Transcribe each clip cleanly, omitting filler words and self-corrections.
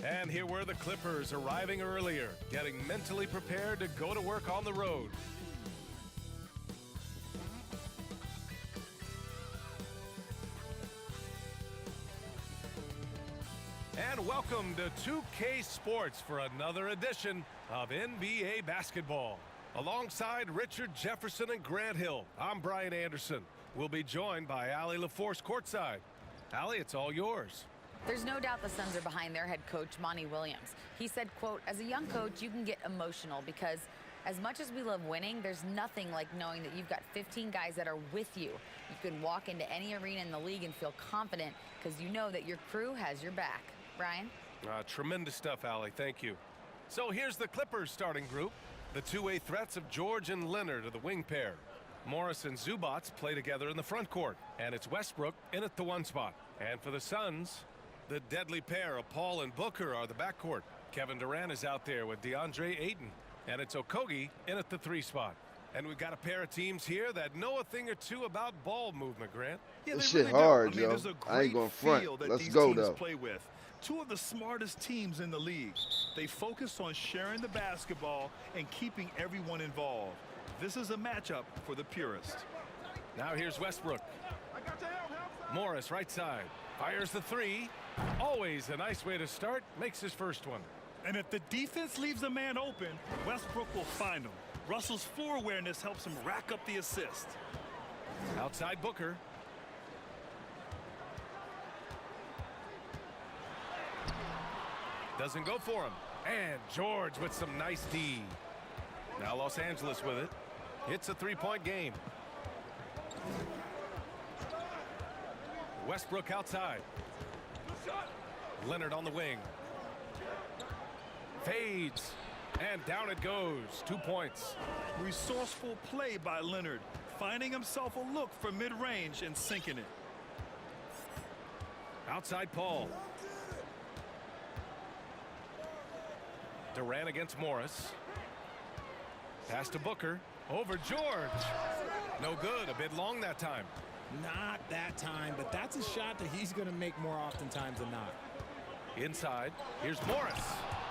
And here were the Clippers arriving earlier, getting mentally prepared to go to work on the road. And welcome to 2K Sports for another edition of NBA basketball. Alongside Richard Jefferson and Grant Hill, I'm Brian Anderson. We'll be joined by Allie LaForce courtside. Allie, it's all yours. There's no doubt the Suns are behind their head coach, Monty Williams. He said, quote, as a young coach, you can get emotional because as much as we love winning, there's nothing like knowing that you've got 15 guys that are with you. You can walk into any arena in the league and feel confident because you know that your crew has your back. Brian? Tremendous stuff, Allie. Thank you. So here's the Clippers starting group. The two-way threats of George and Leonard are the wing pair. Morris and Zubac play together in the front court. And it's Westbrook in at the one spot. And for the Suns, the deadly pair of Paul and Booker are the backcourt. Kevin Durant is out there with DeAndre Ayton. And it's Okogie in at the three spot. And we've got a pair of teams here that know a thing or two about ball movement, Grant. Yeah, this shit really hard, yo. I ain't gonna front. Let's go, though. Play with. Two of the smartest teams in the league. They focus on sharing the basketball and keeping everyone involved. This is a matchup for the purist. Now here's Westbrook. Morris right side. Fires the three. Always a nice way to start. Makes his first one. And if the defense leaves a man open, Westbrook will find him. Russell's floor awareness helps him rack up the assist. Outside Booker. Doesn't go for him. And George with some nice D. Now Los Angeles with it. It's a three-point game. Westbrook outside. Leonard on the wing. Fades. And down it goes. 2 points. Resourceful play by Leonard. Finding himself a look for mid-range and sinking it. Outside Paul. Durant against Morris. Pass to Booker. Over George. No good. A bit long that time. Not that time, but that's a shot that he's going to make more oftentimes than not. Inside. Here's Morris.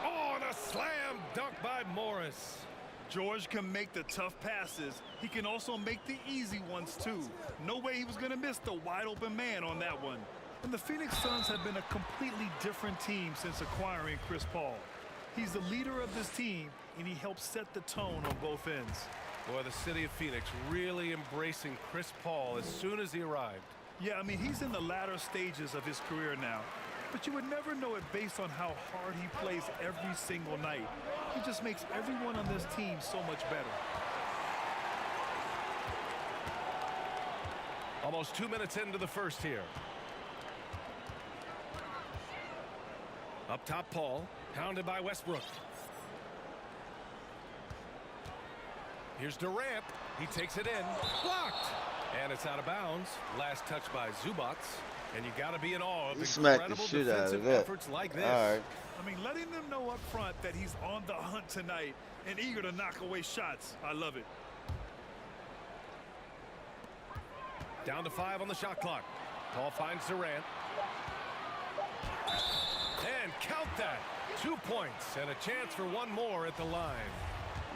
Oh, and a slam dunk by Morris. George can make the tough passes. He can also make the easy ones, too. No way he was going to miss the wide-open man on that one. And the Phoenix Suns have been a completely different team since acquiring Chris Paul. He's the leader of this team, and he helps set the tone on both ends. Boy, the city of Phoenix really embracing Chris Paul as soon as he arrived. Yeah, I mean, he's in the latter stages of his career now. But you would never know it based on how hard he plays every single night. He just makes everyone on this team so much better. Almost 2 minutes into the first here. Up top, Paul. Pounded by Westbrook. Here's Durant. He takes it in. Blocked. And it's out of bounds. Last touch by Zubac. And you got to be in awe of incredible defensive efforts like this. All right. I mean, letting them know up front that he's on the hunt tonight and eager to knock away shots. I love it. Down to 5 on the shot clock. Paul finds Durant. And count that. 2 points and a chance for one more at the line.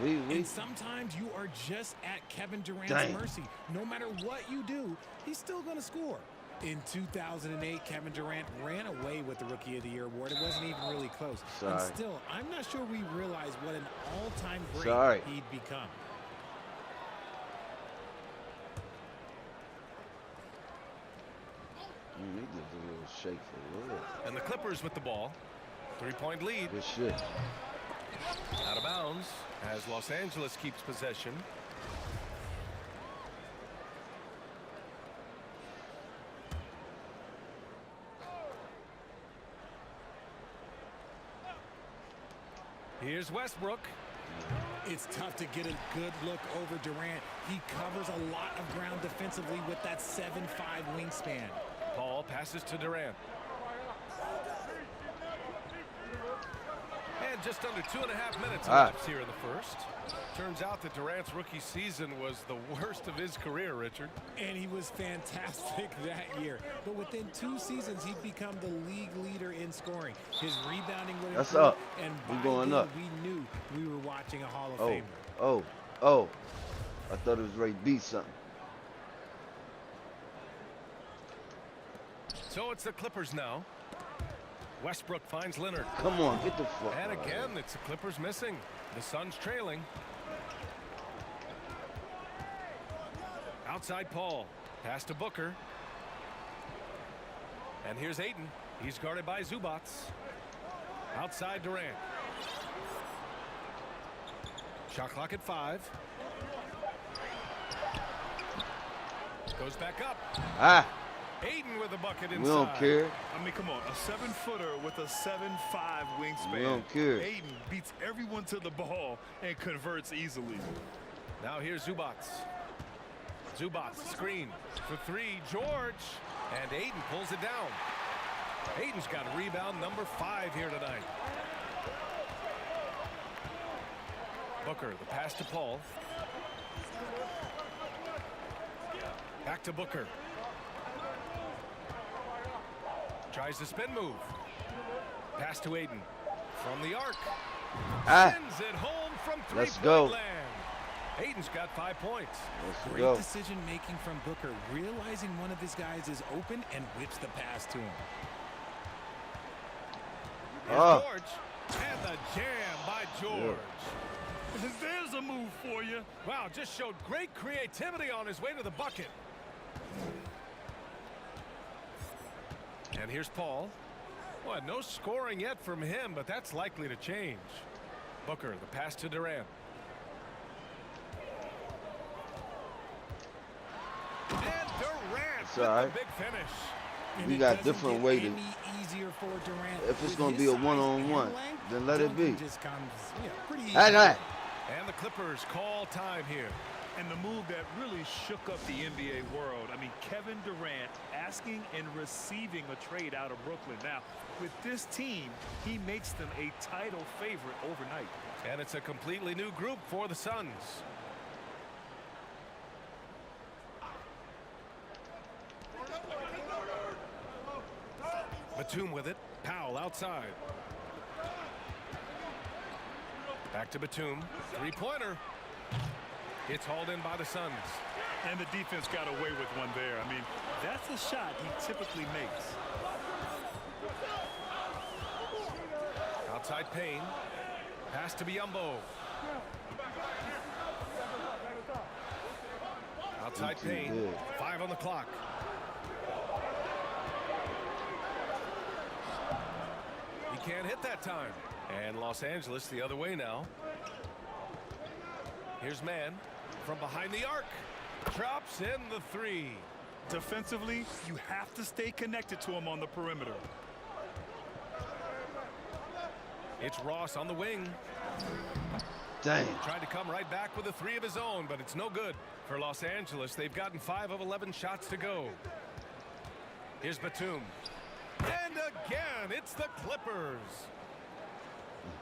And sometimes you are just at Kevin Durant's mercy. No matter what you do, he's still going to score. In 2008, Kevin Durant ran away with the Rookie of the Year award. It wasn't even really close. And still, I'm not sure we realize what an all-time great he'd become. He gives a little shake for real. And the Clippers with the ball. 3-point lead. Good shit. Out of bounds as Los Angeles keeps possession. Here's Westbrook. It's tough to get a good look over Durant. He covers a lot of ground defensively with that 7'5" wingspan. Paul passes to Durant. And just under 2.5 minutes left here in the first. Turns out that Durant's rookie season was the worst of his career, Richard. And he was fantastic that year. But within 2 seasons, he'd become the league leader in scoring. His rebounding would improve. That's up. And We're by going then, up. we knew we were watching a Hall of Famer. Oh. I thought it was Ray B something. So it's the Clippers now. Westbrook finds Leonard. Come on, get the fuck And out. again, it's the Clippers missing. The Suns trailing. Outside Paul. Pass to Booker. And here's Ayton. He's guarded by Zubats. Outside Durant. Shot clock at 5. Goes back up. Ayton with a bucket inside. We don't care. I mean, come on, a 7-footer with a 7'5" wingspan. We don't care. Ayton beats everyone to the ball and converts easily. Now here's Zubats. Zubats screen for 3. George. And Ayton pulls it down. Ayton's got rebound number 5 here tonight. Booker, the pass to Paul. Back to Booker. Tries the spin move. Pass to Ayton. From the arc. Sends it home from three-point land. Ayton's got 5 points. Great decision making from Booker, realizing one of his guys is open and whips the pass to him. Here's George. And the jam by George. There's a move for you. Wow, just showed great creativity on his way to the bucket. And here's Paul. Well, no scoring yet from him, but that's likely to change. Booker, the pass to Durant. And Durant with the big finish. And we got different way to. If it's going to be a one-on-one, then let it be. Just comes, pretty easy. And the Clippers call time here. And the move that really shook up the NBA world. I mean, Kevin Durant asking and receiving a trade out of Brooklyn. Now, with this team, he makes them a title favorite overnight. And it's a completely new group for the Suns. Batum with it. Powell outside. Back to Batum. Three-pointer. It's hauled in by the Suns. And the defense got away with one there. I mean, that's a shot he typically makes. Outside Payne. Pass to Biyombo. Outside Payne. 5 on the clock. He can't hit that time. And Los Angeles the other way now. Here's Mann from behind the arc. Drops in the 3. Defensively, you have to stay connected to him on the perimeter. It's Ross on the wing. Dang. Tried to come right back with a 3 of his own, but it's no good for Los Angeles. They've gotten 5 of 11 shots to go. Here's Batum. And again, it's the Clippers.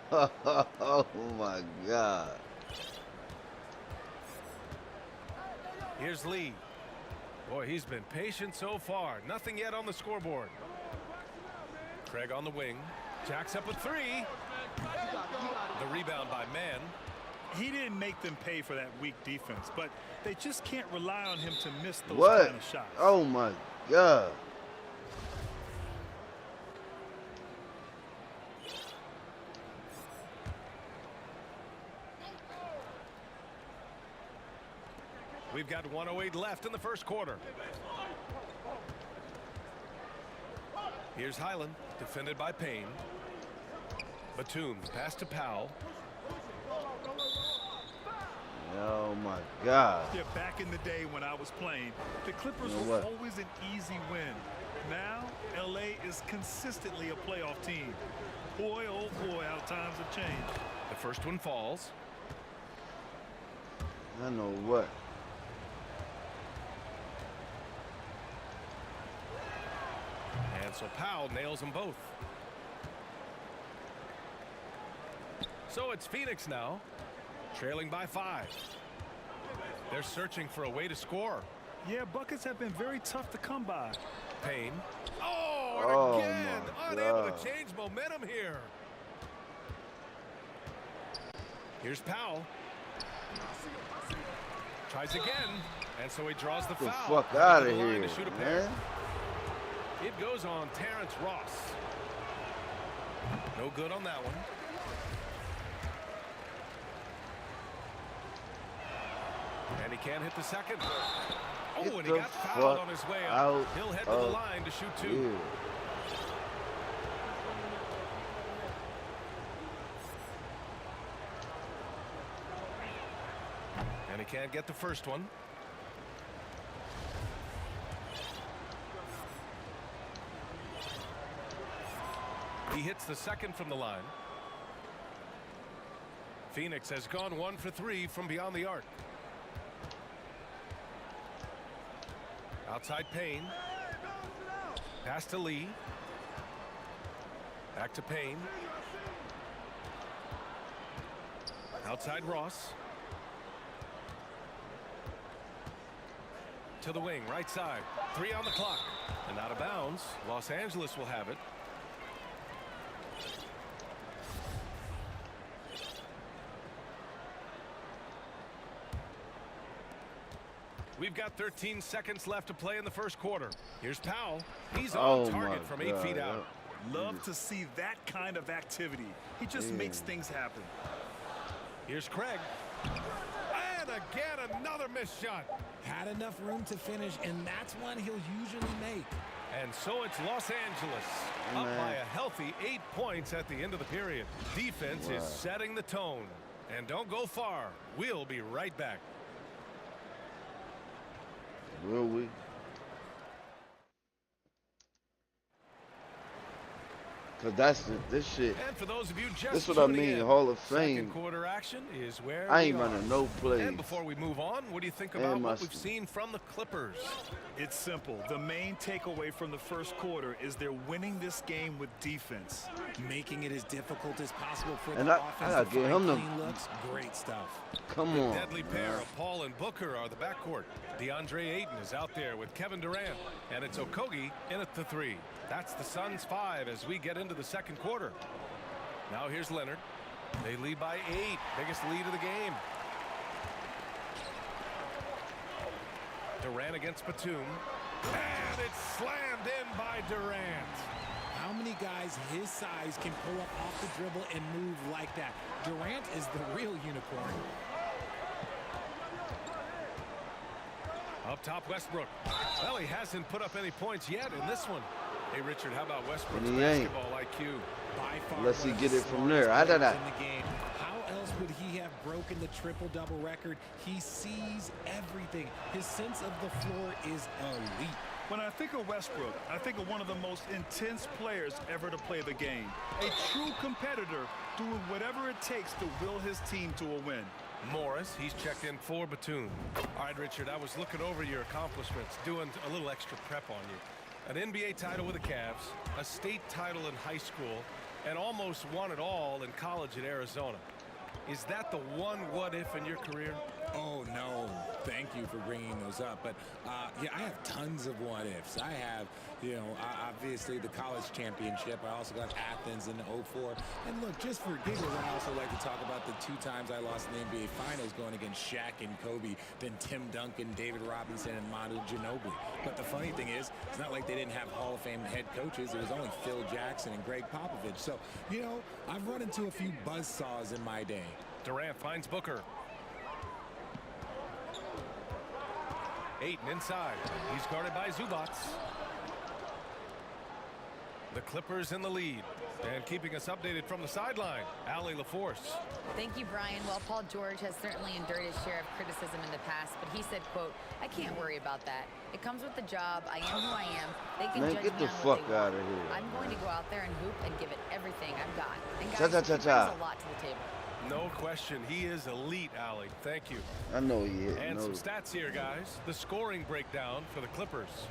Oh my God. Here's Lee. Boy, he's been patient so far. Nothing yet on the scoreboard. Craig on the wing. Jacks up a 3. The rebound by Mann. He didn't make them pay for that weak defense, but they just can't rely on him to miss those kind of shots. Oh my God. We've got 1:08 left in the first quarter. Here's Highland, defended by Payne. Batum, pass to Powell. Oh my God. Yeah, back in the day when I was playing, the Clippers were always an easy win. Now, LA is consistently a playoff team. Boy, oh boy, how times have changed. The first one falls. I know what. And so Powell nails them both. So it's Phoenix now, trailing by 5. They're searching for a way to score. Yeah, buckets have been very tough to come by. Payne. Oh, and again, unable to change momentum here. Here's Powell. Tries again, and so he draws the foul. Get the fuck out of here, to shoot a pair. It goes on Terrence Ross. No good on that one. And he can't hit the second. Oh, and he got fouled on his way out. He'll head to the line to shoot 2. Yeah. And he can't get the first one. He hits the second from the line. Phoenix has gone 1 for 3 from beyond the arc. Outside Payne. Pass to Lee. Back to Payne. Outside Ross. To the wing, right side. 3 on the clock. And out of bounds. Los Angeles will have it. We've got 13 seconds left to play in the first quarter. Here's Powell. He's on target from 8 feet out. Love to see that kind of activity. He just makes things happen. Here's Craig. And again, another missed shot. Had enough room to finish, and that's one he'll usually make. And so it's Los Angeles up by a healthy 8 points at the end of the period. Defense is setting the tone. And don't go far. We'll be right back. Will we? Cause that's this shit. And for those of you just that's what I mean, Hall of Fame. Second quarter action is where I ain't running no plays. And before we move on, what do you think about what we've seen from the Clippers? It's simple. The main takeaway from the first quarter is they're winning this game with defense, making it as difficult as possible for and the I offense gotta to get him find clean looks. Great stuff. Come on. The deadly pair of Paul and Booker are the backcourt. DeAndre Ayton is out there with Kevin Durant, and it's Okogie in at the 3. That's the Suns 5 as we get into the second quarter. Now here's Leonard. They lead by 8. Biggest lead of the game. Durant against Batum. And it's slammed in by Durant. How many guys his size can pull up off the dribble and move like that? Durant is the real unicorn. Up top, Westbrook. Well, he hasn't put up any points yet in this one. Hey, Richard, how about Westbrook's basketball IQ? By far, unless he get it from there. in the game. How else would he have broken the triple-double record? He sees everything. His sense of the floor is elite. When I think of Westbrook, I think of one of the most intense players ever to play the game. A true competitor doing whatever it takes to will his team to a win. Morris, he's checked in for Batum. All right, Richard, I was looking over your accomplishments, doing a little extra prep on you. An NBA title with the Cavs, a state title in high school, and almost won it all in college at Arizona. Is that the one what-if in your career? Oh, no. Thank you for bringing those up. But, yeah, I have tons of what-ifs. I have, obviously the college championship. I also got Athens in '04. And, look, just for giggles, I also like to talk about the 2 times I lost in the NBA Finals going against Shaq and Kobe, then Tim Duncan, David Robinson, and Manu Ginobili. But the funny thing is, it's not like they didn't have Hall of Fame head coaches. It was only Phil Jackson and Greg Popovich. So, I've run into a few buzzsaws in my day. Durant finds Booker. Ayton inside. He's guarded by Zubac. The Clippers in the lead. And keeping us updated from the sideline, Allie LaForce. Thank you, Brian. Well, Paul George has certainly endured his share of criticism in the past, but he said, quote, "I can't worry about that. It comes with the job. I am who I am. They can judge get me the on fuck what they out want. of here. I'm going to go out there and hoop and give it everything I've got." And guys, Cha-cha-cha-cha. he brings a lot to the table. No question. He is elite, Allie. Thank you. I know he is. And some stats here, guys. The scoring breakdown for the Clippers.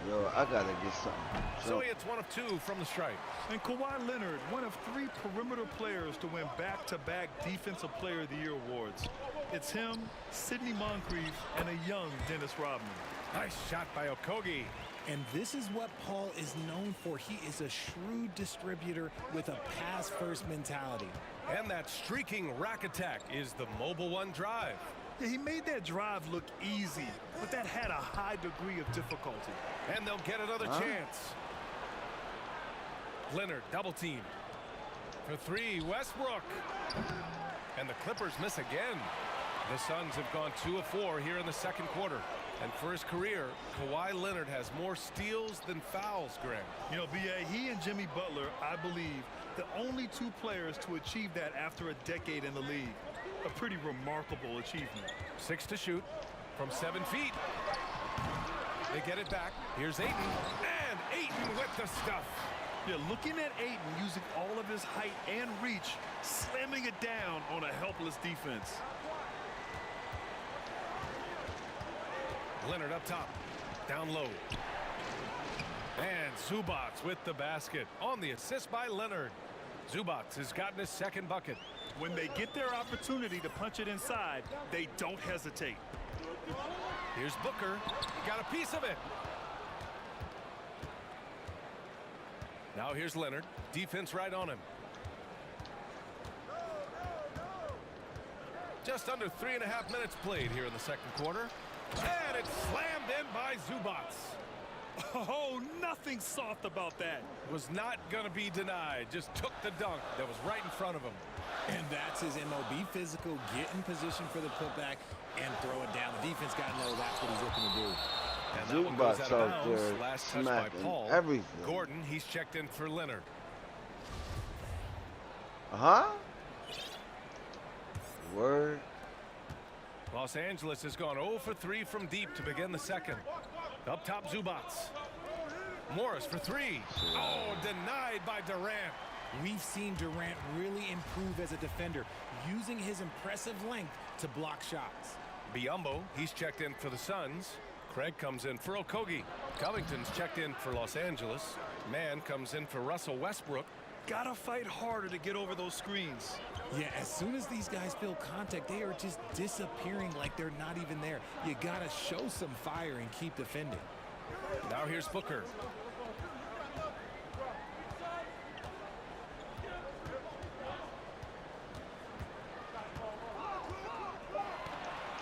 Yo, I gotta get something. So he hits 1 of 2 from the stripe. And Kawhi Leonard, one of 3 perimeter players to win back-to-back Defensive Player of the Year awards. It's him, Sidney Moncrief, and a young Dennis Rodman. Nice shot by Okogie. And this is what Paul is known for. He is a shrewd distributor with a pass-first mentality. And that streaking rack attack is the Mobile One drive. Yeah, he made that drive look easy, but that had a high degree of difficulty. And they'll get another chance. Leonard double teamed. For 3, Westbrook. And the Clippers miss again. The Suns have gone 2 of 4 here in the second quarter. And for his career, Kawhi Leonard has more steals than fouls, Grant. You know, B.A., he and Jimmy Butler, I believe, the only 2 players to achieve that after a decade in the league. A pretty remarkable achievement. 6 to shoot from 7 feet. They get it back. Here's Ayton. And Ayton with the stuff. Yeah, looking at Ayton using all of his height and reach, slamming it down on a helpless defense. Leonard up top, down low. And Zubac with the basket on the assist by Leonard. Zubac has gotten his second bucket. When they get their opportunity to punch it inside, they don't hesitate. Here's Booker. Got a piece of it. Now here's Leonard. Defense right on him. Just under 3.5 minutes played here in the second quarter. And it's slammed in by Zubac. Oh, nothing soft about that. Was not going to be denied. Just took the dunk that was right in front of him. And that's his MO. Be physical, get in position for the putback, and throw it down. The defense got to know that's what he's looking to do. And that one goes out of bounds. Last touch by Paul. Everything. Gordon, he's checked in for Leonard. Word. Los Angeles has gone 0 for 3 from deep to begin the second. Up top, Zubac. Morris for 3. Oh, denied by Durant. We've seen Durant really improve as a defender, using his impressive length to block shots. Biyombo, he's checked in for the Suns. Craig comes in for Okogie. Covington's checked in for Los Angeles. Mann comes in for Russell Westbrook. Gotta fight harder to get over those screens. Yeah, as soon as these guys feel contact, they are just disappearing like they're not even there. You gotta show some fire and keep defending. Now here's Booker.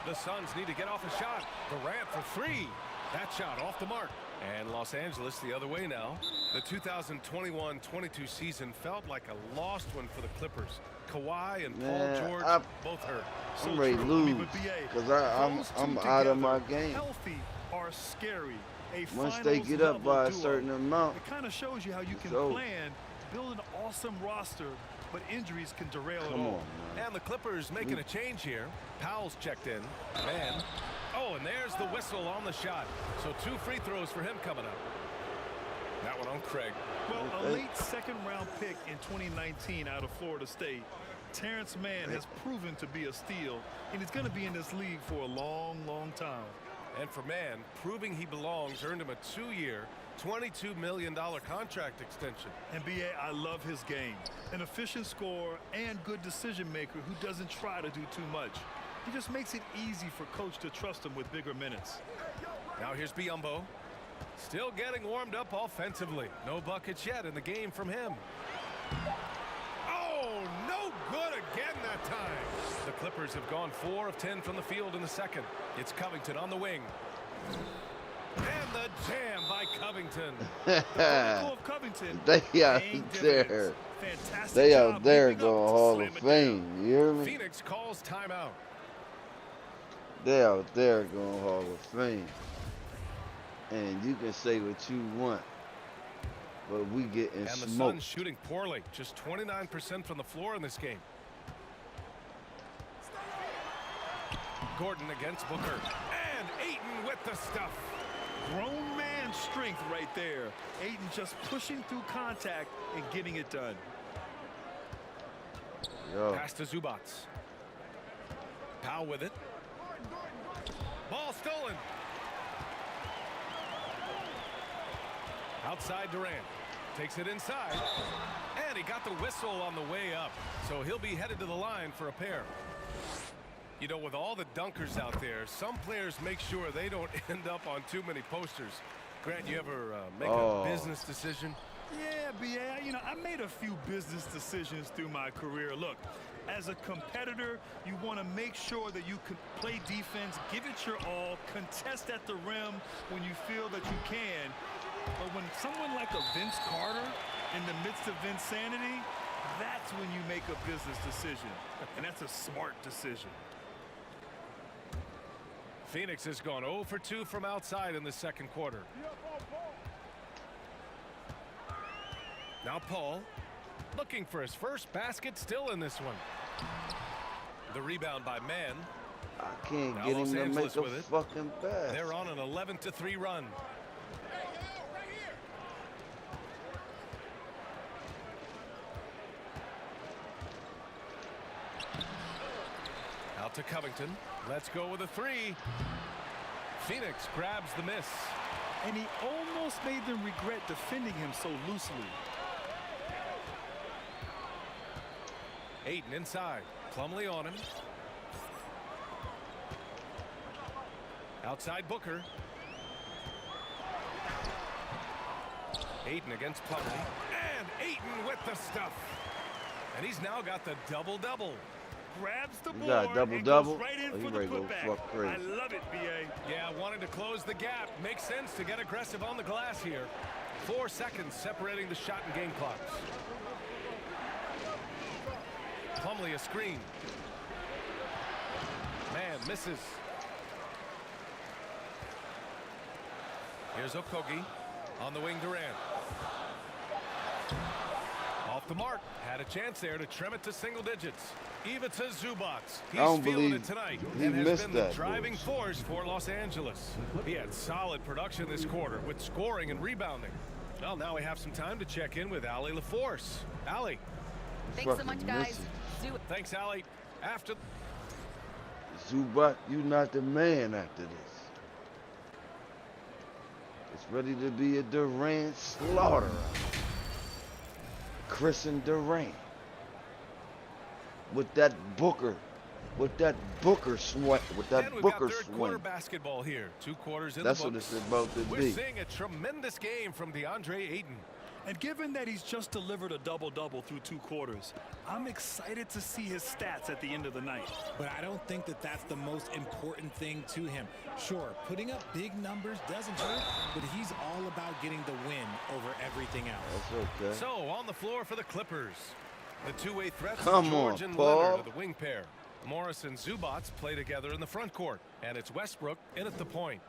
The Suns need to get off a shot. Durant for 3. That shot off the mark. And Los Angeles the other way now. The 2021-22 season felt like a lost one for the Clippers. Kawhi and Paul George both hurt. I'm ready to lose because I'm out of my game. Healthy are scary. Once they get up by a certain amount, it kind of shows you how you can plan, build an awesome roster, but injuries can derail it all. And the Clippers making a change here. Powell's checked in. Man. Oh, and there's the whistle on the shot. So 2 free throws for him coming up. That one on Craig. Well, a late second-round pick in 2019 out of Florida State, Terrence Mann has proven to be a steal, and he's going to be in this league for a long, long time. And for Mann, proving he belongs earned him a 2-year, $22 million contract extension. And B.A., I love his game. An efficient scorer and good decision maker who doesn't try to do too much. He just makes it easy for coach to trust him with bigger minutes. Now here's Biyombo. Still getting warmed up offensively. No buckets yet in the game from him. Oh, no good again that time. The Clippers have gone 4 of 10 from the field in the second. It's Covington on the wing. And the jam by Covington. The of Covington. They out there. They out there going Hall of Fame. You hear me? Phoenix calls timeout. They out there going Hall of Fame. And you can say what you want, but we getting smoked. And the Suns shooting poorly. Just 29% from the floor in this game. Gordon against Booker. And Ayton with the stuff. Grown man strength right there. Ayton just pushing through contact and getting it done. Pass to Zubac. Powell with it. Ball stolen. Outside Durant. Takes it inside. And he got the whistle on the way up. So he'll be headed to the line for a pair. You know, with all the dunkers out there, some players make sure they don't end up on too many posters. Grant, you ever make a business decision? Yeah, B.A., you know, I made a few business decisions through my career. Look, as a competitor, you want to make sure that you can play defense, give it your all, contest at the rim when you feel that you can. But when someone like a Vince Carter in the midst of insanity, that's when you make a business decision. And that's a smart decision. Phoenix has gone 0 for 2 from outside in the second quarter. Now Paul looking for his first basket, still in this one. The rebound by Mann. I can't Now get Los him to Angeles make a with it. fucking pass. They're on an 11-3 run. Out to Covington. Let's go with a three. Phoenix grabs the miss. And he almost made them regret defending him so loosely. Ayton inside. Plumlee on him. Outside Booker. Ayton against Plumlee. And Ayton with the stuff. And he's now got the double-double. Grabs the board You got a and double-double? goes right in Oh, you for the ready to go putback. fuck crazy. I love it, B.A. Yeah, wanted to close the gap. Makes sense to get aggressive on the glass here. 4 seconds separating the shot and game clocks. Plumlee a screen. Man misses. Here's Okogie on the wing. Durant. Off the mark. Had a chance there to trim it to single digits. Ivica Zubac. He's don't feeling believe it tonight he and has missed been the that driving bullshit. force for Los Angeles. He had solid production this quarter with scoring and rebounding. Well, now we have some time to check in with Allie LaForce. Allie. Thanks so Fucking much, guys. missing. Thanks, Allie. After Zubac, you not the man after this. It's ready to be a Durant slaughter. Chris and Durant. With that Booker swing. With that and we've Booker got third quarter swing. basketball here. 2 quarters in That's the what books. it's about to We're be. seeing a tremendous game from DeAndre Ayton. And given that he's just delivered a double-double through 2 quarters, I'm excited to see his stats at the end of the night. But I don't think that that's the most important thing to him. Sure, putting up big numbers doesn't hurt, but he's all about getting the win over everything else. That's okay. So on the floor for the Clippers, the two-way threats Come of George on, and Paul. Leonard are the wing pair. Morris and Zubac play together in the front court, and it's Westbrook in at the point.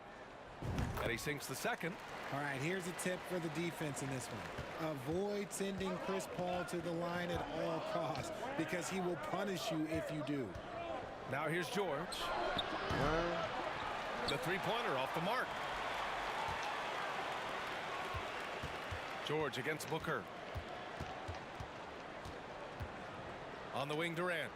And he sinks the second. All right, here's a tip for the defense in this one. Avoid sending Chris Paul to the line at all costs because he will punish you if you do. Now here's George. The three-pointer off the mark. George against Booker. On the wing, Durant.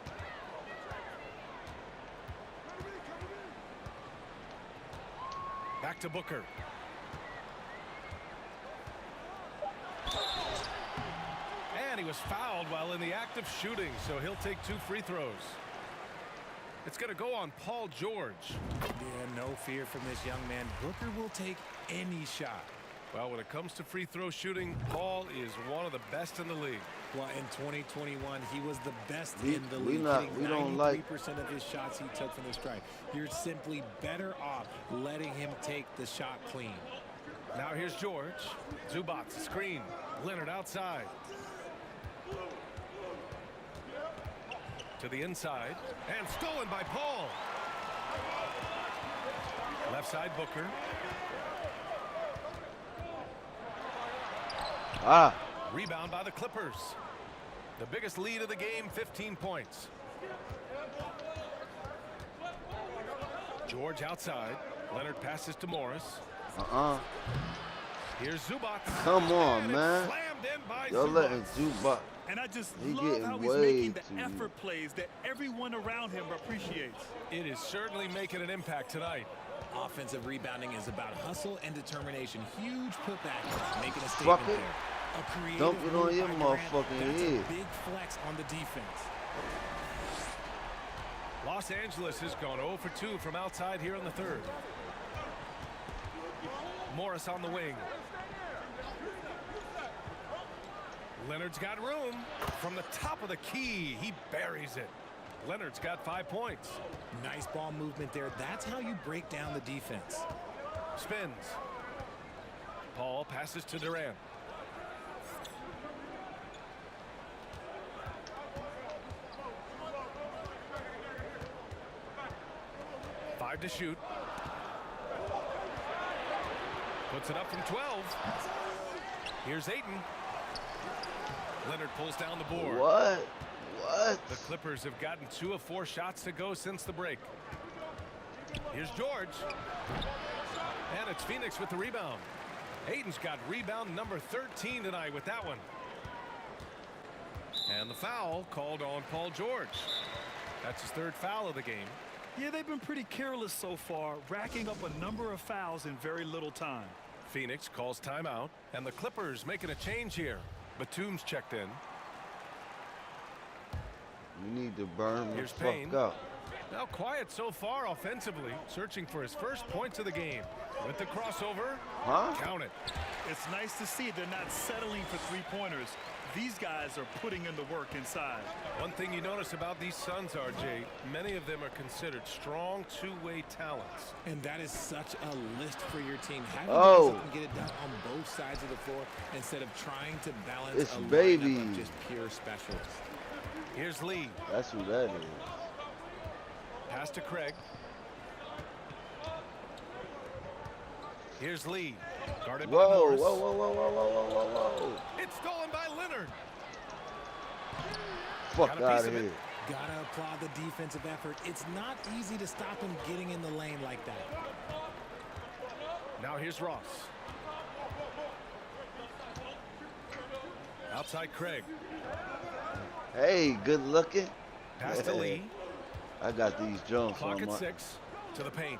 Back to Booker. And he was fouled while in the act of shooting, so he'll take 2 free throws. It's going to go on Paul George. Yeah, no fear from this young man. Booker will take any shot. Well, when it comes to free throw shooting, Paul is one of the best in the league. Well, in 2021, he was the best We- in the we league. not- hitting we don't 93% of his shots he took from the stripe. You're simply better off letting him take the shot clean. Now here's George. Zubac, screen. Leonard outside. To the inside. And stolen by Paul. Left side, Booker. Rebound by the Clippers. The biggest lead of the game, 15 points. George outside. Leonard passes to Morris. Here's Zubac. Come on, And it's man. slammed in by Y'all Zubac. letting Zubac. And I just He love getting how he's way making the too- effort plays that everyone around him appreciates. It is certainly making an impact tonight. Offensive rebounding is about hustle and determination. Huge putback, making a statement Fuck it. there. A creative Dump it on move your by Durant. motherfucking That's head. a big flex on the defense. Los Angeles has gone 0 for 2 from outside here in the third. Morris on the wing. Leonard's got room. From the top of the key, he buries it. Leonard's got 5 points. Nice ball movement there. That's how you break down the defense. Spins. Paul passes to Durant. Five to shoot. Puts it up from 12. Here's Ayton. Leonard pulls down the board. What? What? The Clippers have gotten 2 of 4 shots to go since the break. Here's George. And it's Phoenix with the rebound. Ayton's got rebound number 13 tonight with that one. And the foul called on Paul George. That's his 3rd foul of the game. Yeah, they've been pretty careless so far, racking up a number of fouls in very little time. Phoenix calls timeout, and the Clippers making a change here. Batum's checked in. You need to burn the Here's fuck Payne. up. Now quiet so far offensively, searching for his first points of the game. With the crossover, Huh? count it. It's nice to see they're not settling for three-pointers. These guys are putting in the work inside. One thing you notice about these Suns, RJ, many of them are considered strong two-way talents. And that is such a list for your team. Having Oh. guys that can get it done on both sides of the floor instead of trying to balance It's a baby. lineup of just pure specialists. Here's Lee. That's who that is. Pass to Craig. Here's Lee. Guarded by Whoa, Morris. whoa, whoa, whoa, whoa, whoa, whoa, whoa, whoa. It's stolen by Leonard. Fuck Got a out piece of of it. here. Gotta applaud the defensive effort. It's not easy to stop him getting in the lane like that. Now here's Ross. Outside Craig. Hey, good looking. Pass to Lee. I got these jumps Clock on at my. 6. To the paint.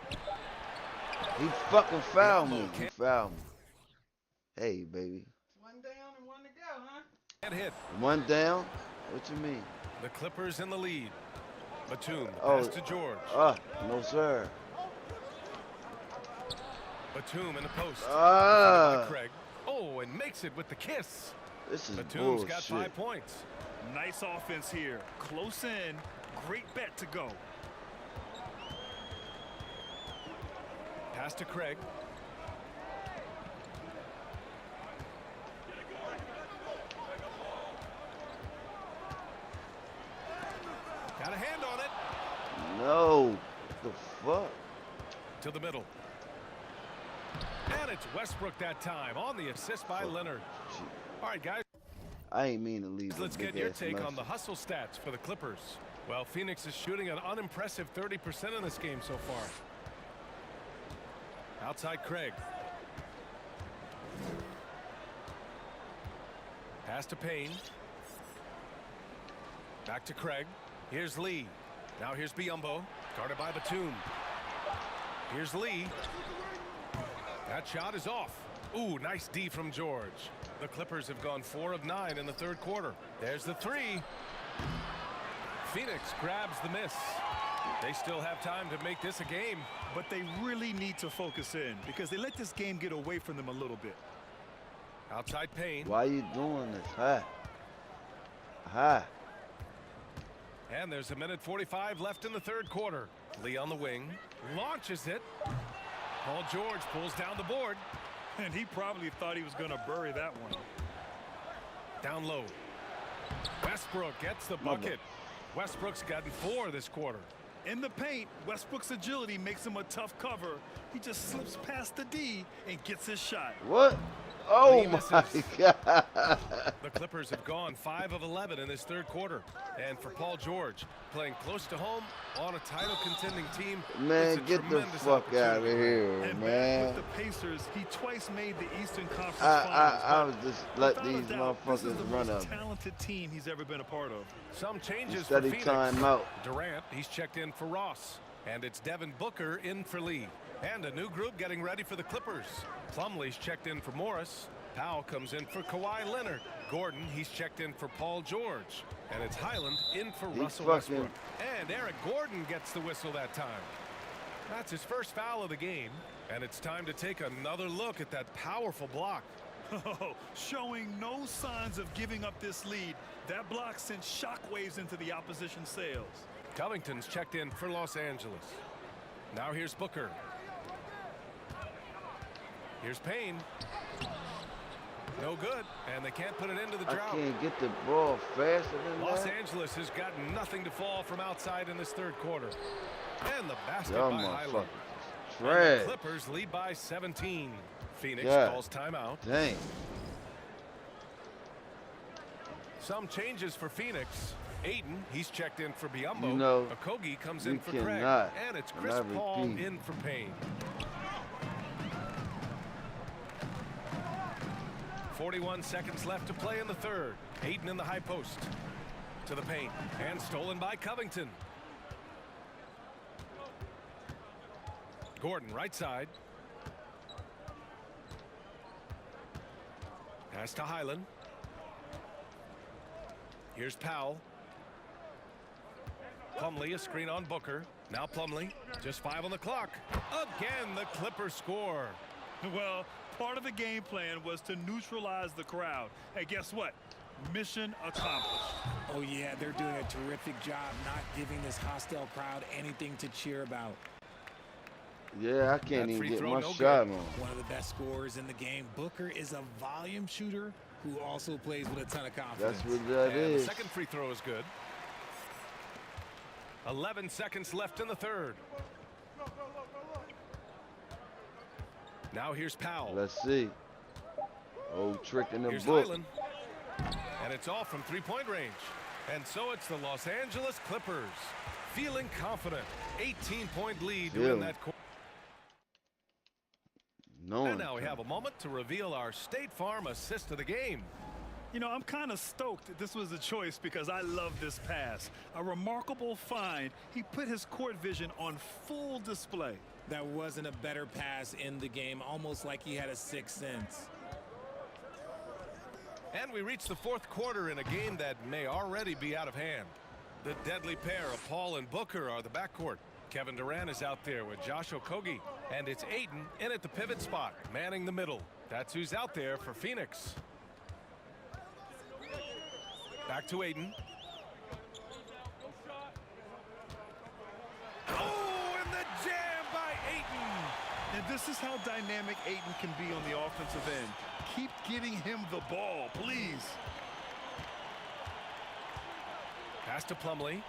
He fucking fouled me. Elbow He kick. fouled me. Hey, baby. One down and one to go, huh? And hit. One down? What you mean? The Clippers in the lead. Batum. Oh. Pass to George. No, sir. Batum in the post. Ah, Craig. Oh, and makes it with the kiss. this is Batum's got bullshit. 5 points. Nice offense here. Close in. Great bet to go. Pass to Craig. Got a hand on it. No. What the fuck? To the middle. And it's Westbrook that time on the assist by Leonard. Shit. All right, guys, I ain't mean to leave. let's a get big your ass take on mess. the hustle stats for the Clippers. Well, Phoenix is shooting an unimpressive 30% in this game so far. Outside Craig. Pass to Payne. Back to Craig. Here's Lee. Now here's Biyombo. Guarded by Batum. Here's Lee. That shot is off. Ooh, nice D from George. The Clippers have gone 4 of 9 in the 3rd quarter. There's the 3. Phoenix grabs the miss. They still have time to make this a game. But they really need to focus in because they let this game get away from them a little bit. Outside Payne. Why you doing this? Hi. Hi. And there's a minute 45 left in the 3rd quarter. Lee on the wing. Launches it. Paul George pulls down the board. And he probably thought he was going to bury that one. Down low. Westbrook gets the bucket. Westbrook's gotten 4 this quarter. In the paint, Westbrook's agility makes him a tough cover. He just slips past the D and gets his shot. What? Oh Lee my misses. God. The Clippers have gone 5 of 11 in this 3rd quarter. And for Paul George, playing close to home on a title contending team. Man, it's a get the tremendous fuck out of opportunity. here, And back man. with the Pacers, he twice made the Eastern Conference I Finals. was just but let without a these doubt, this is the motherfuckers run most up. talented team he's ever been a part of. Some changes for Study Phoenix. time out. Durant, he's checked in for Ross. And it's Devin Booker in for Lee. And a new group getting ready for the Clippers. Plumlee's checked in for Morris. Powell comes in for Kawhi Leonard. Gordon, he's checked in for Paul George. And it's Highland in for Russell Westbrook. And Eric Gordon gets the whistle that time. That's his first foul of the game. And it's time to take another look at that powerful block. Showing no signs of giving up this lead. That block sent shockwaves into the opposition sails. Covington's checked in for Los Angeles. Now here's Booker. Here's Payne. No good, and they can't put it into the drought. I can't get the ball faster than Los that. Angeles has got nothing to fall from outside in this third quarter. And the basket by Highland. Trash. The Clippers lead by 17. Phoenix calls timeout. Dang. Some changes for Phoenix. Aiden, he's checked in for Biyombo. You know, Okogie comes in for Craig. And it's Chris Paul in for Payne. 41 seconds left to play in the third. Aiden in the high post. To the paint. And stolen by Covington. Gordon, right side. Pass to Highland. Here's Powell. Plumlee, a screen on Booker. Now Plumlee, just 5 on the clock. Again, the Clippers score. Well, part of the game plan was to neutralize the crowd. Hey, guess what? Mission accomplished. Oh, yeah, they're doing a terrific job not giving this hostile crowd anything to cheer about. Yeah, I can't even get my shot on. One of the best scorers in the game. Booker is a volume shooter who also plays with a ton of confidence. That's what that is. The second free throw is good. 11 seconds left in the third. Now here's Powell. Let's see. Oh, trick in the Here's book. Highland. And it's off from three-point range. And so it's the Los Angeles Clippers feeling confident. 18-point lead to win that quarter. And now we have a moment to reveal our State Farm assist of the game. You know, I'm kind of stoked that this was a choice because I love this pass. A remarkable find. He put his court vision on full display. That wasn't a better pass in the game, almost like he had a sixth sense. And we reach the fourth quarter in a game that may already be out of hand. The deadly pair of Paul and Booker are the backcourt. Kevin Durant is out there with Josh Okogie. And it's Aiden in at the pivot spot, manning the middle. That's who's out there for Phoenix. Back to Aiden. Oh, and the jam by Aiden. And this is how dynamic Aiden can be on the offensive end. Keep getting him the ball, please. Pass to Plumlee.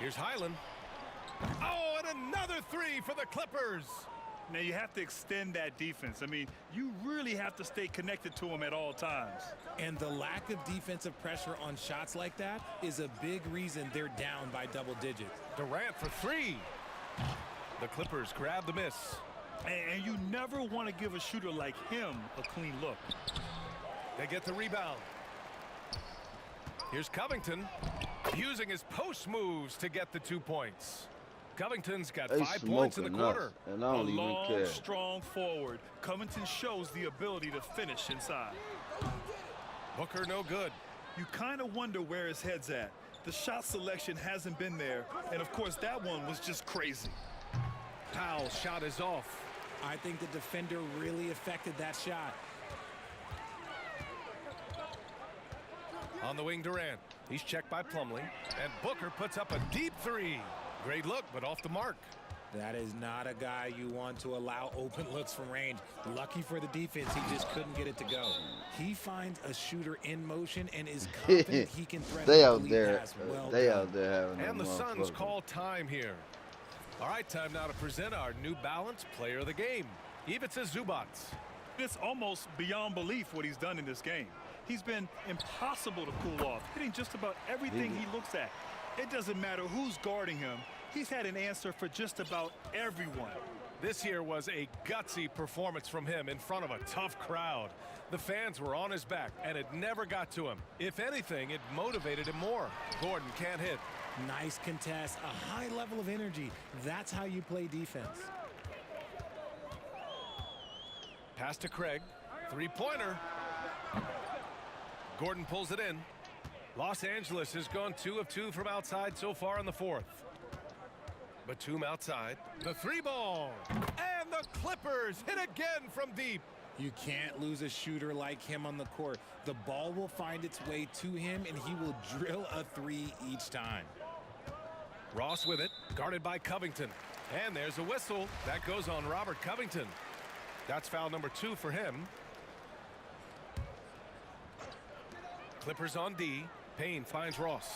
Here's Highland. Oh, and another three for the Clippers. Now you have to extend that defense. I mean, you really have to stay connected to him at all times. And the lack of defensive pressure on shots like that is a big reason they're down by double digits. Durant for three. The Clippers grab the miss. And you never want to give a shooter like him a clean look. They get the rebound. Here's Covington using his post moves to get the 2 points. Covington's got 5 points in the quarter. And I don't even care. Strong forward. Covington shows the ability to finish inside. Booker no good. You kind of wonder where his head's at. The shot selection hasn't been there. And of course that one was just crazy. Powell's shot is off. I think the defender really affected that shot. On the wing, Durant. He's checked by Plumlee. And Booker puts up a deep three. Great look, but off the mark. That is not a guy you want to allow open looks from range. Lucky for the defense, he just couldn't get it to go. He finds a shooter in motion and is confident he can thread they the out lead there. pass. Well they done. out there having And the Suns call time here. All right, time now to present our New Balance player of the game, Ivica Zubac. It's almost beyond belief what he's done in this game. He's been impossible to cool off, hitting just about everything he looks at. It doesn't matter who's guarding him. He's had an answer for just about everyone. This here was a gutsy performance from him in front of a tough crowd. The fans were on his back, and it never got to him. If anything, it motivated him more. Gordon can't hit. Nice contest, a high level of energy. That's how you play defense. Pass to Craig. Three-pointer. Gordon pulls it in. Los Angeles has gone 2 of 2 from outside so far in the fourth. Batum outside. The three ball. And the Clippers hit again from deep. You can't lose a shooter like him on the court. The ball will find its way to him, and he will drill a three each time. Ross with it, guarded by Covington. And there's a whistle. That goes on Robert Covington. That's foul number 2 for him. Clippers on D. Payne finds Ross.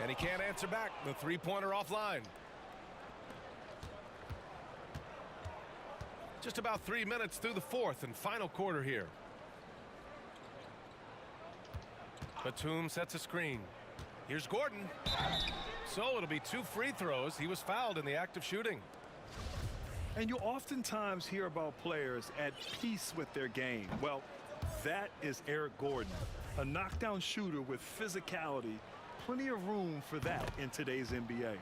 And he can't answer back. The three-pointer offline. Just about 3 minutes through the fourth and final quarter here. Batum sets a screen. Here's Gordon. So it'll be 2 free throws. He was fouled in the act of shooting. And you oftentimes hear about players at peace with their game. Well, that is Eric Gordon, a knockdown shooter with physicality. Plenty of room for that in today's NBA.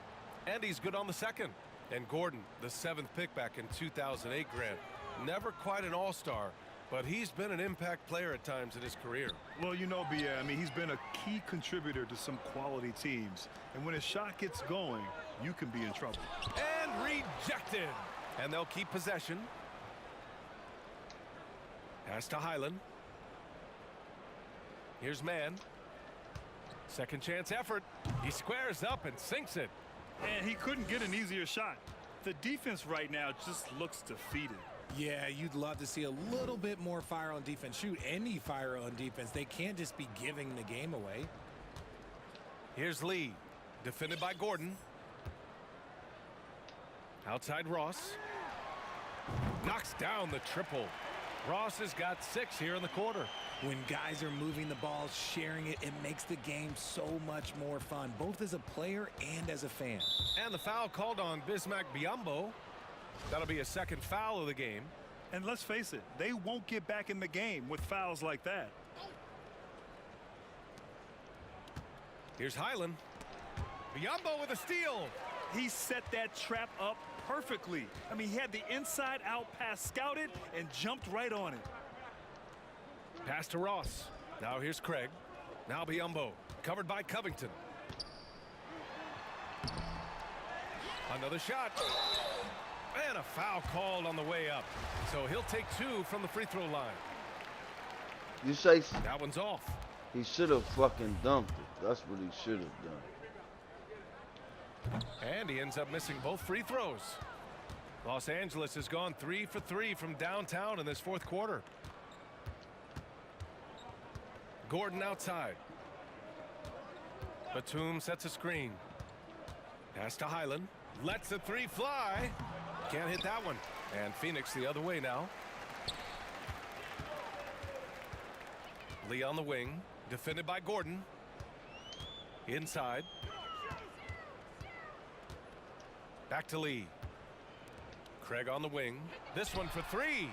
And he's good on the second. And Gordon, the 7th pick back in 2008 Grant. Never quite an all-star, but he's been an impact player at times in his career. Well, you know, B.A., I mean, he's been a key contributor to some quality teams. And when his shot gets going, you can be in trouble. And rejected. And they'll keep possession. Pass to Highland. Here's Mann. Second chance effort. He squares up and sinks it. And he couldn't get an easier shot. The defense right now just looks defeated. Yeah, you'd love to see a little bit more fire on defense. Shoot, any fire on defense. They can't just be giving the game away. Here's Lee. Defended by Gordon. Outside Ross. Knocks down the triple. Ross has got 6 here in the quarter. When guys are moving the ball, sharing it, it makes the game so much more fun, both as a player and as a fan. And the foul called on Bismack Biyombo. That'll be a second foul of the game. And let's face it, they won't get back in the game with fouls like that. Here's Highland. Biyombo with a steal. He set that trap up perfectly. I mean, he had the inside-out pass scouted and jumped right on it. Pass to Ross. Now here's Craig. Now Biyombo. Covered by Covington. Another shot. And a foul called on the way up. So he'll take 2 from the free throw line. You say That one's off. he should have fucking dunked it. That's what he should have done. And he ends up missing both free throws. Los Angeles has gone 3 for 3 from downtown in this fourth quarter. Gordon outside. Batum sets a screen. Pass to Highland. Lets the 3 fly. Can't hit that one. And Phoenix the other way now. Lee on the wing. Defended by Gordon. Inside. Back to Lee. Craig on the wing. This one for 3.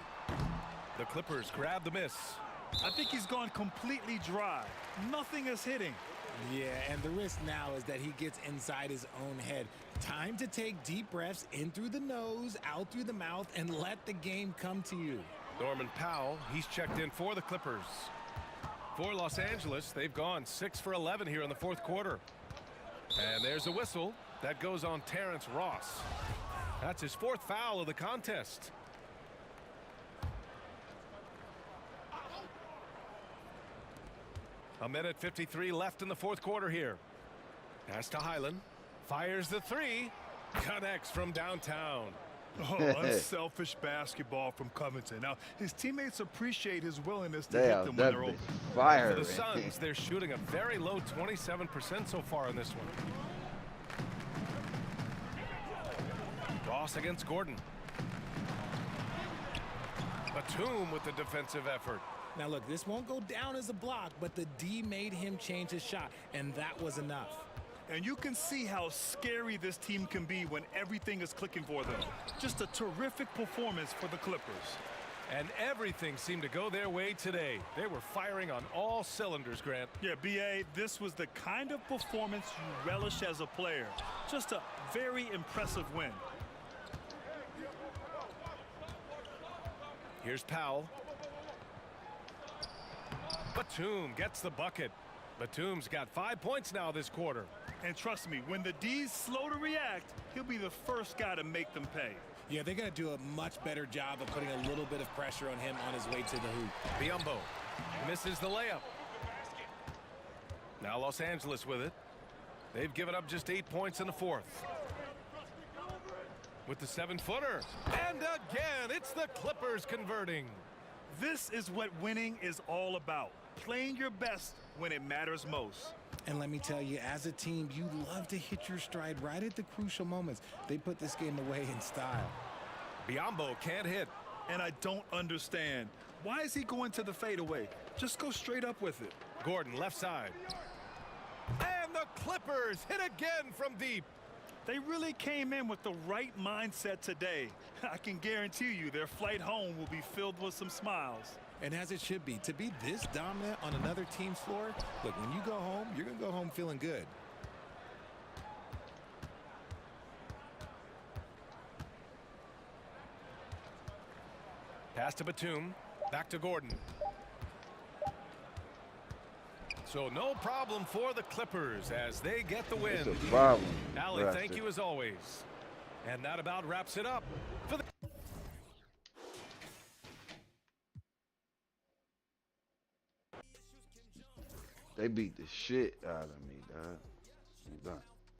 The Clippers grab the miss. I think he's gone completely dry. Nothing is hitting. Yeah, and the risk now is that he gets inside his own head. Time to take deep breaths in through the nose, out through the mouth, and let the game come to you. Norman Powell, he's checked in for the Clippers. For Los Angeles, they've gone 6 for 11 here in the fourth quarter. And there's a whistle. That goes on Terrence Ross. That's his 4th foul of the contest. A minute 53 left in the fourth quarter here. Pass to Highland. Fires the 3. Connects from downtown. Oh, unselfish basketball from Covington. Now, his teammates appreciate his willingness to hit Damn, them when that they're bitch open. fire. For the Suns, they're shooting a very low 27% so far in this one. Ross against Gordon. Batum with the defensive effort. Now look, this won't go down as a block, but the D made him change his shot, and that was enough. And you can see how scary this team can be when everything is clicking for them. Just a terrific performance for the Clippers. And everything seemed to go their way today. They were firing on all cylinders, Grant. Yeah, B.A., this was the kind of performance you relish as a player. Just a very impressive win. Here's Powell. Batum gets the bucket. Batum's got 5 points now this quarter. And trust me, when the D's slow to react, he'll be the first guy to make them pay. Yeah, they're going to do a much better job of putting a little bit of pressure on him on his way to the hoop. Biyombo misses the layup. Now Los Angeles with it. They've given up just 8 points in the fourth. With the 7-footer. And again, it's the Clippers converting. This is what winning is all about. Playing your best when it matters most. And let me tell you, as a team, you love to hit your stride right at the crucial moments. They put this game away in style. Biyombo can't hit. And I don't understand. Why is he going to the fadeaway? Just go straight up with it. Gordon left side. And the Clippers hit again from deep. They really came in with the right mindset today. I can guarantee you their flight home will be filled with some smiles. And as it should be, to be this dominant on another team's floor, look, when you go home, you're going to go home feeling good. Pass to Batum. Back to Gordon. So no problem for the Clippers as they get the win. It's a problem. Allie, thank you as always. And that about wraps it up for the They beat the shit out of me, dog. I'm done.